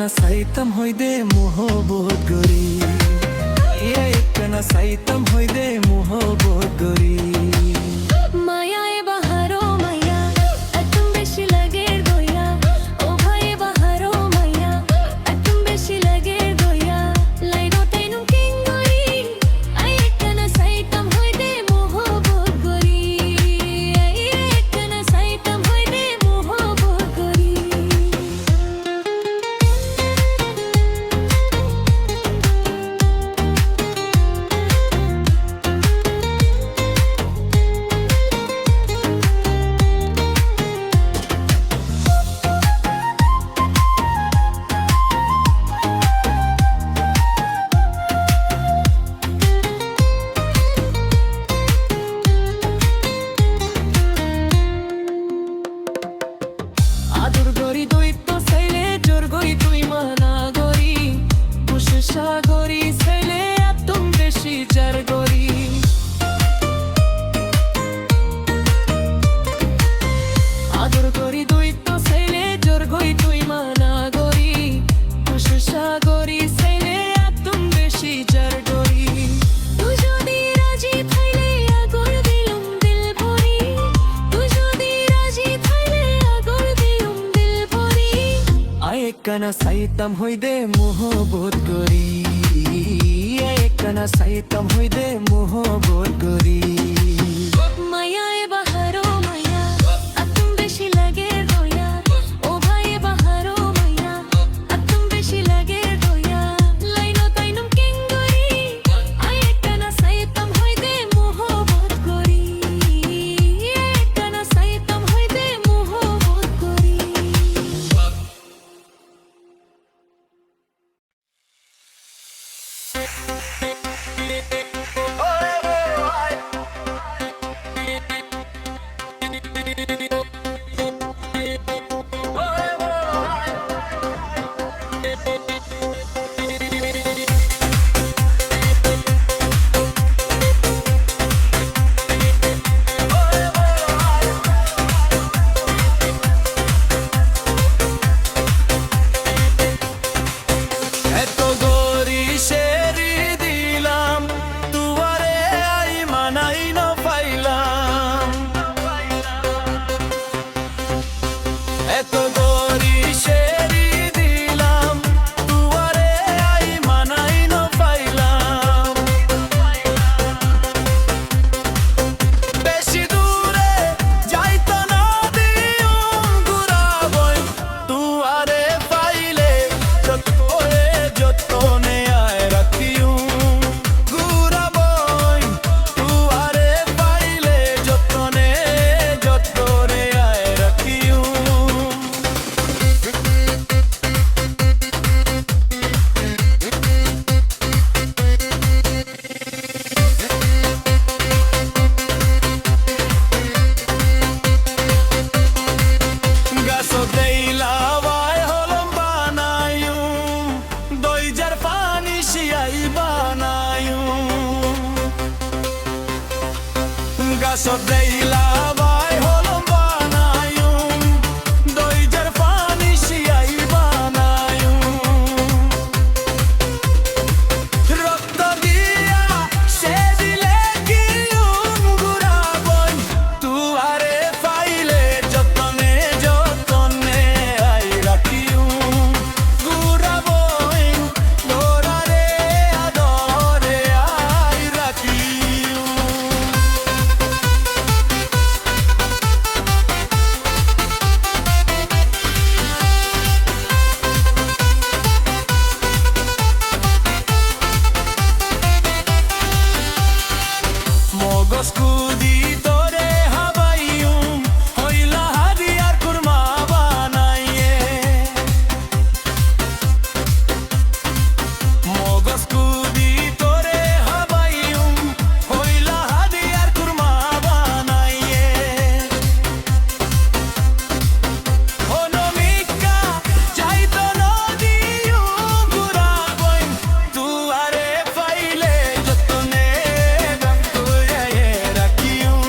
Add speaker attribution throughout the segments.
Speaker 1: একখানা সাইতাম হই দে মোহবোধ গরি একখানা সাইতাম হই দে মোহবোধ গরি
Speaker 2: মায়ায় বাহারো মাইয়া একদম বেশি লাগে গইয়া ও ভাই বাহারো মাইয়া একদম বেশি লাগে গইয়া লাইনো তাইনু কিং গরি আই একখানা সাইতাম হই দে মোহবোধ গরি আই একখানা সাইতাম হই দে মোহবোধ গরি আদর গরি দৈত্য সাইলে জোর গরি তুই মানা গরি কুশসা গরি সাইলে একদম বেশি জার গরি আদর গরি দৈত্য সাইলে জোর গরি তুই মানা গরি কুশসা গরি সাইলে একদম বেশি জার গরি তুই যদি রাজি থাইলে আগর দিলুম দিল ভরি তুই যদি রাজি থাইলে আগর দিলুম দিল ভরি
Speaker 1: আয় একখানা সাইতাম হই দে মোহবোধ গরি একখানা সাইতাম হই দে মোহবোধ গরি
Speaker 2: মায়ায় বাহারো মাইয়া একদম বেশি লাগে গইয়া ও ভাই বাহারো মাইয়া একদম বেশি লাগে গইয়া লাইনো তাইনুম কিং গরি আই একখানা সাইতাম হই দে মোহবোধ গরি একখানা সাইতাম হই দে মোহবোধ গরি
Speaker 1: এত গরি শেরি দিলাম তুয়ারে আই মানাই ন পাইলাম এত গরি শেরি দিলাম তুয়ারে আই মানাই ন পাইলাম বেশি দূরে যাইতো না দিউম ঘুরাবই তুয়ারে পাইলে যতনে যতনে আয় রাখিউম ঘুরাবই তুয়ারে পাইলে যতনে যতনে আয় রাখিউম গাছো দেইলা বাই হলম বানায়ুম দইজার পানি শিয়াই বানায়ুম গাছো দেইলা বাই হলম বানায়ুম দইজার পানি শিয়াই বানায়ুম রক্ত দিয়া সে দিলে কিউম ঘুরাবই তুয়ারে পাইলে যতনে যতনে আই রাখিউম ঘুরাবই তোরারে আদরে আই রাখিউম মগজ কুদি তোরে হাবাইউম হইলা হাদিয়ার কুরমা বানাইয়ে মগজ কুদি তোরে হাবাইউম হইলা হাদিয়ার কুরমা বানাইয়ে হনমিকা যাইতো নদিউম ঘুরাবই তুয়ারে পাইলে যতনে গাম তুয়ারে রাখিউম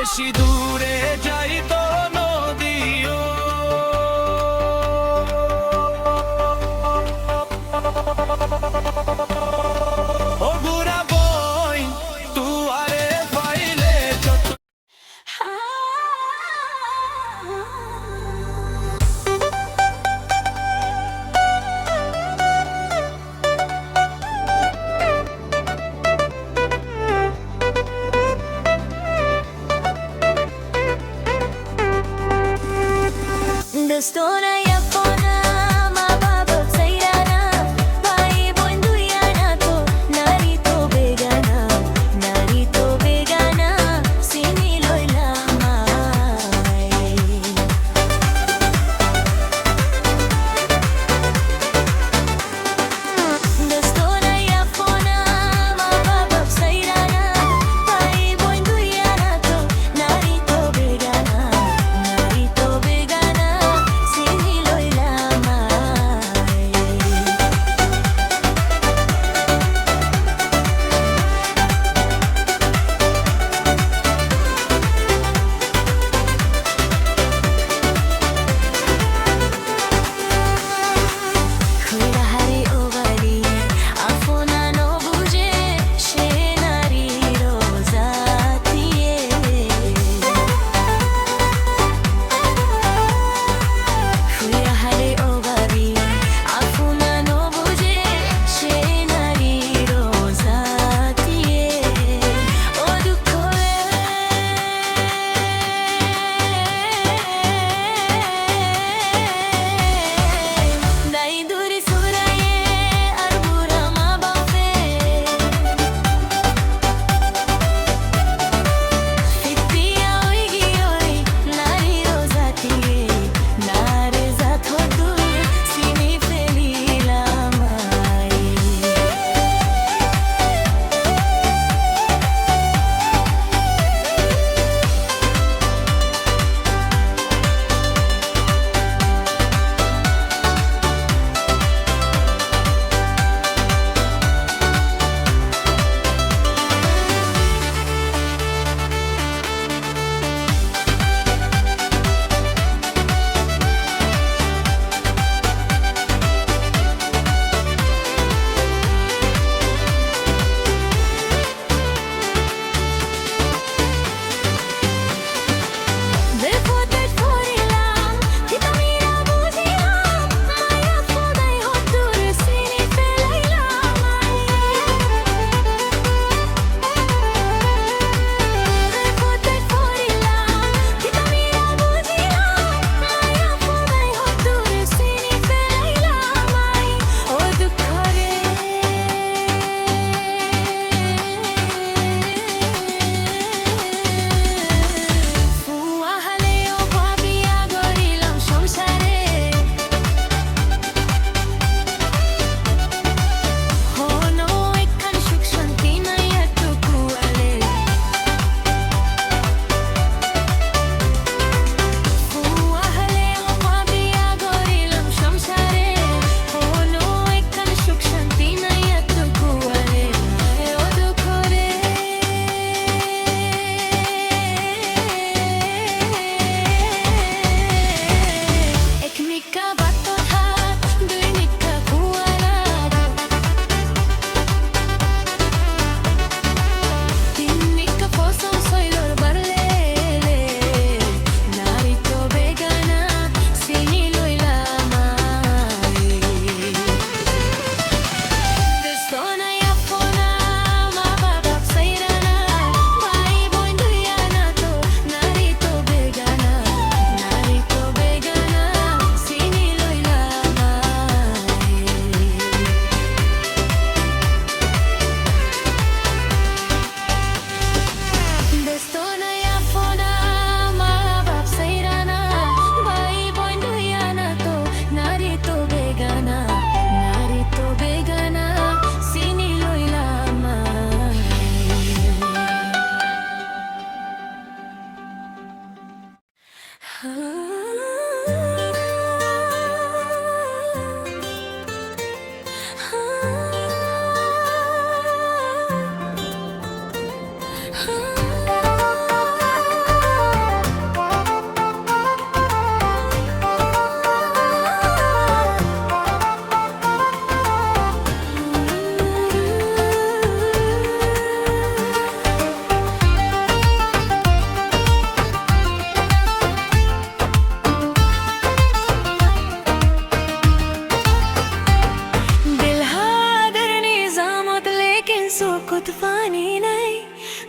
Speaker 1: বেশি দূরে যাই তো নদীও ও গুড়া বই তুয়ারে পাইলে যত
Speaker 2: Gusto na yapon na mababag sa irana Paibon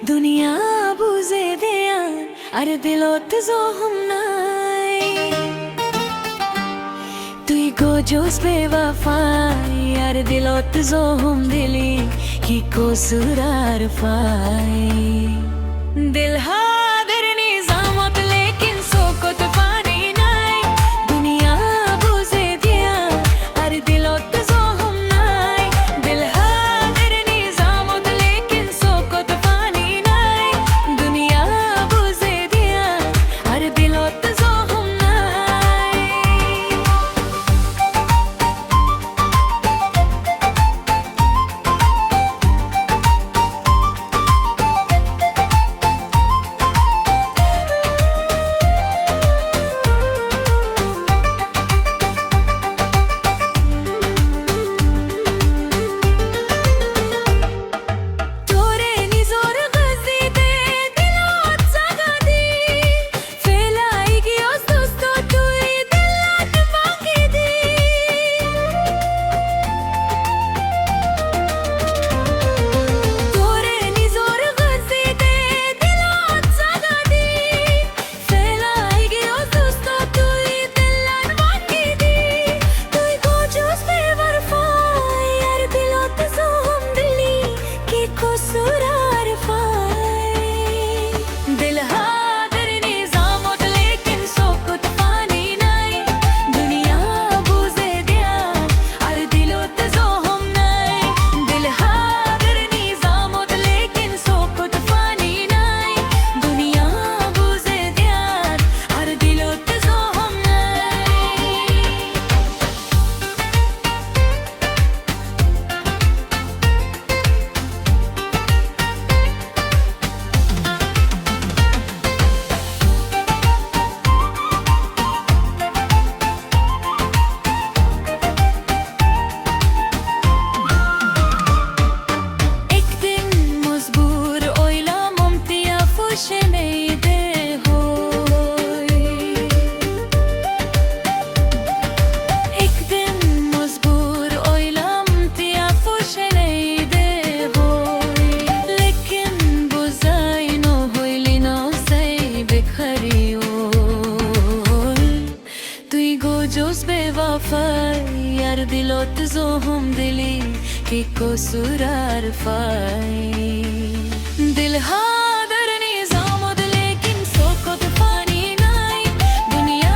Speaker 2: দুনিয়া বুঝে দেয়া আর দিলত জহম নাই তুই গোজোস বেওয়াফাই আর দিলত জহম দিলি কি কসুর আর ফাই দিল হাদের নিজামত লেকিন সোকত পানি নাই দুনিয়া বুঝে দিয়া আর দিলত জহম নাই দিল হাদের নিজামত লেকিন সোকত পানি নাই দুনিয়া বুঝে দিয়া আর দিলত জহম নাই তোরে নিজর গজিতে দিলত জাগা দি ফেলাই গিয়স দোস্ত তুই দিলত বাকি দি তোরে নিজর গজিতে দিলত জাগা দি ফেলাই গিয়স দোস্ত তুই দিলত বাকি দি তুই গোজোস বেওয়াফাই আর দিলত জহম দিলি কি কসুর আর ফাই দিল হাদের নিজামত লেকিন সোকত পানি নাই দুনিয়া বুঝে দেয়া আর দিলত জহম নাই দিল হাদের নিজামত লেকিন সোকত পানি নাই দুনিয়া বুঝে দেয়া আর দিলত জহম নাই एक दिन मजबूर ओइलाम उमतिया फुशे मेदे होय एक दिन मजबूर ओइलाम उमतिया फुशे मेदे होय लेकिन बुझाई नो होइली ना सई बेखरी ओय তুই গোজোস বেওয়াফাই আর দিলত জহম দিলি কি কসুর আর ফাই দিল হাদের নিজামত লেকিন সোকত পানি নাই দুনিয়া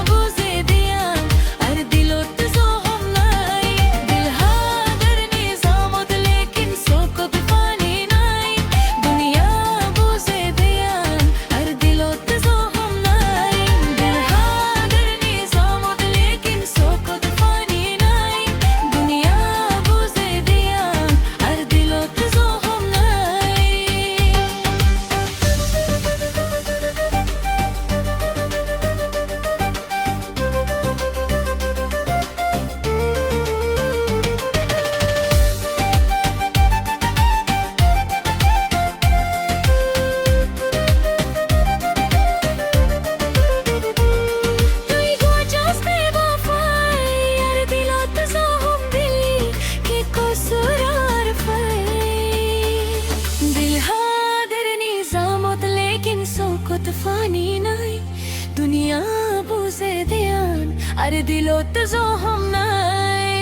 Speaker 2: বুঝে দিয়া আর দিলত জহম নাই দিল হাদের নিজামত লেকিন সোকত পানি নাই দুনিয়া বুঝে দিয়া আর দিলত জহম নাই দিল হাদের নিজামত লেকিন সোকত পানি নাই দুনিয়া বুঝে দিয়া আর দিলত জহম নাই তুই গোজোস বেওয়াফাই আর দিলত জহম দিলি কি কসুর আর ফাই দিল হাদের নিজামত লেকিন সোকত পানি নাই দুনিয়া বুঝে দেয়ান আর দিলত জহম নাই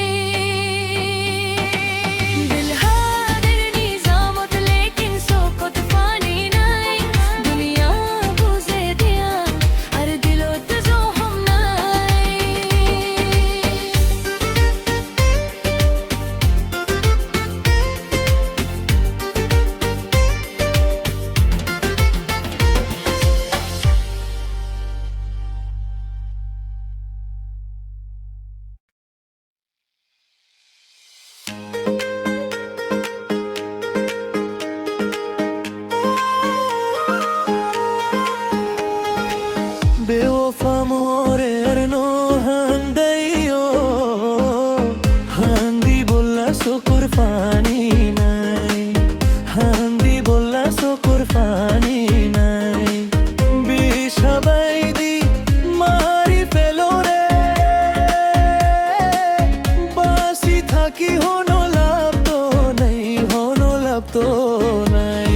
Speaker 2: দিল হাদের নিজামত লেকিন সোকত পানি নাই দুনিয়া বুঝে দেয়ান আর দিলত জহম নাই
Speaker 1: बेवफा मोरेर नो हंदैयो हांदी बोला सोकर पानी নাই हांदी बोला सोकर पानी নাই বিষাবাই দি মারি ফেলো রে বাসি থাকি হনো লাভ তো নাই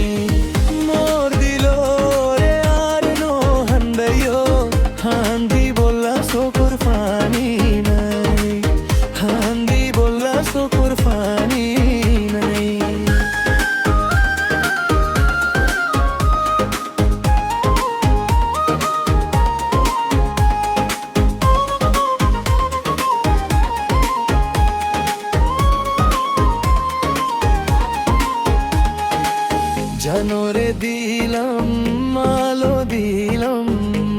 Speaker 1: জানোরে দিলাম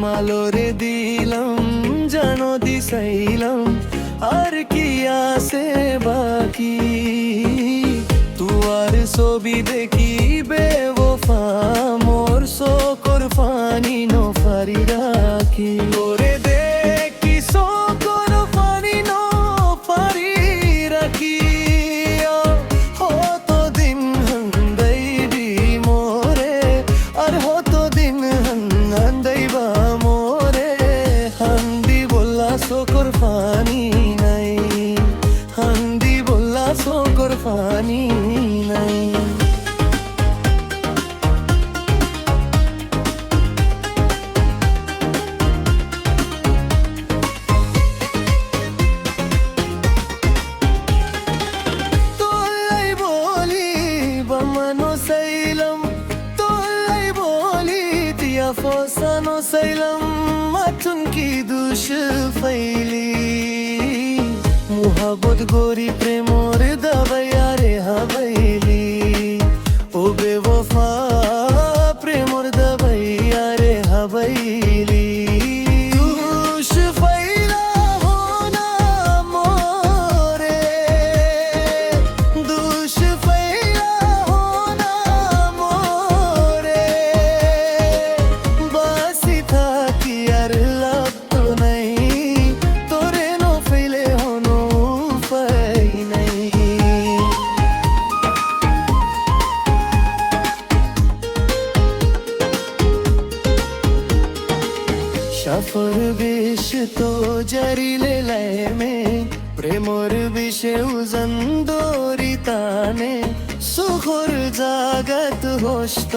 Speaker 1: আলো রে দিলাম জানো দিসাইলাম আর কি আছে বাকি তুয়ার ছবি দেখি বেওফা মোর চোখৰ পানী নফাৰি রাখি ওরে দেখি চোখৰ পানী নফাৰি রাখি দিন হন্দাইবি মোরে আর দিন হন্দাইবা মোরে হান্দি বললা চোখৰ পানী নাই হান্দি বললা চোখৰ পানী নাই Fosano saylam matun ki dush faili muhabbat gori premor davaya re habaili o bewafa premor davaya re habaili dush faila hona more dush faila hona more সফর বেশ তো জারিলে লায় মে প্রেমর বিষে উজন দোরি তানে সুখর জাগত হস্ত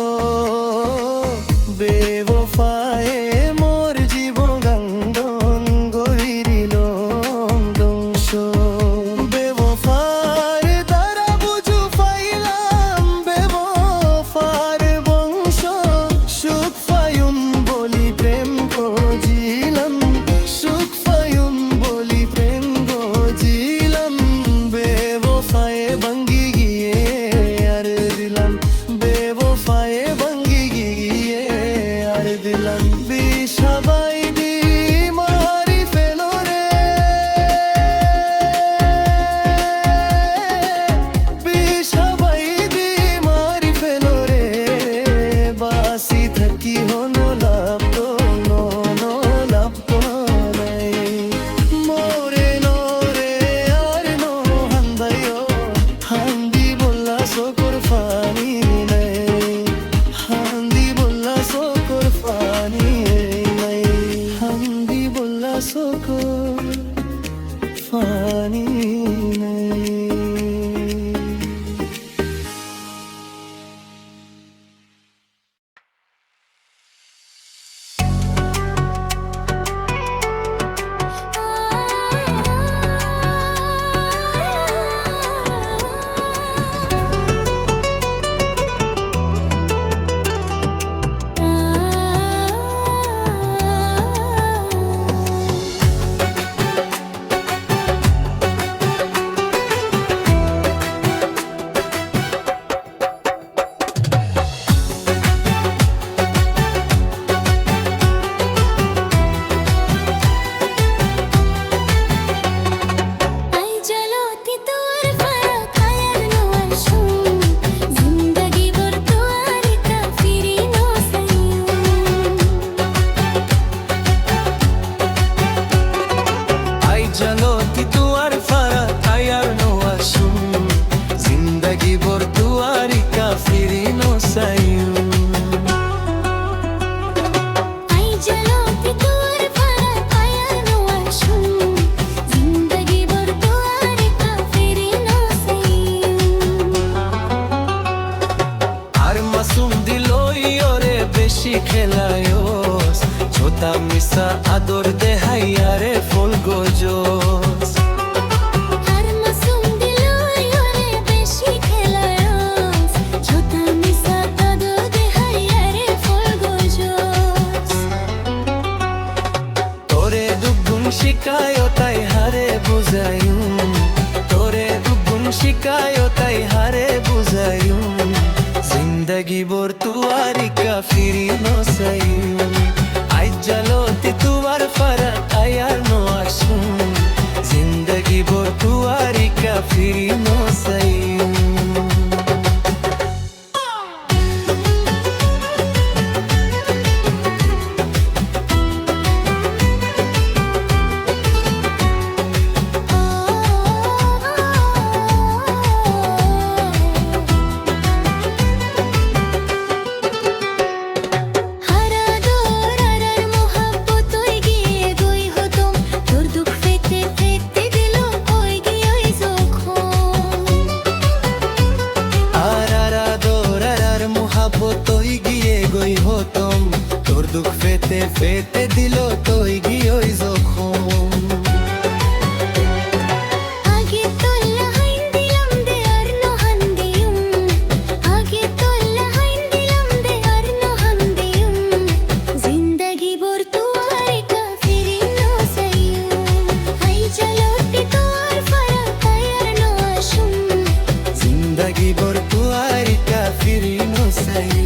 Speaker 1: বেওফায়ে মোর জীবন গঙ্গন গহিরিল দংশ বেওফার দ্বারা বুঝু পাইলাম বেওফার বংশ সুখ পায়ুম বলি প্রেম গজিলাম সুখ পায়ুম বলি প্রেম গজিলাম বেওফায়ে ভাঙ্গি গিয়ে আর দিলাম বেওফায়ে ভাঙ্গি গিয়ে আর দিলাম বিষাবাই দি মারি ফেলো রে বিষাবাই দি মারি ফেলো রে বাসি থাকি হনো লাভ তো নো লাভ তো নাই মোরে নোরে আর নো হান্দাইও হান্দি বললা চোখৰ পানী নাই হান্দি বললা চোখৰ পানী নাই হান্দি বললা চোখৰ পানী নাই খেলায়স ছোটা মিশা আদর দেহাইয়া রে ফুল গজস
Speaker 2: আর মাসুম দিলইও রে বেশি খেলায়স ছোটা মিশা আদর দেহাইয়া রে ফুল গজস
Speaker 1: তোরে দুগুণ শিকায়ো তাই হারে বুঝাইম তোরে দুগুণ শিকায়ো তাই হারে বুঝাইম জিন্দগি जिंदगी बोर तुआरी का फिरी नो सही आई जलोती तुआर फरक आयार नो आशुम जिंदगी बोर तुआरी का फिरी नो सही তোর দুঃখ ফেতে ফেতে দিল তুই গিয়ে যখন
Speaker 2: আগে তোলা হাইন দিলাম দে আর নহান দিউম আগে তোলা হাইন দিলাম দে আর নহান দিউম জিন্দেগি ভর তুয়ারে কা ফিরি নো সাইয়ুম আই চলোটি তোর ফরক আয়ার নো আশুম
Speaker 1: জিন্দগি ভর তুয়ারি কা ফিরি নো সাইয়ুম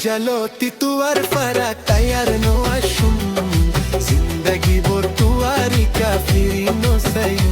Speaker 1: जलोती तुअर फरक तैयार नो आशुम जिंदगी बोर तुआरी का फिरी नो सही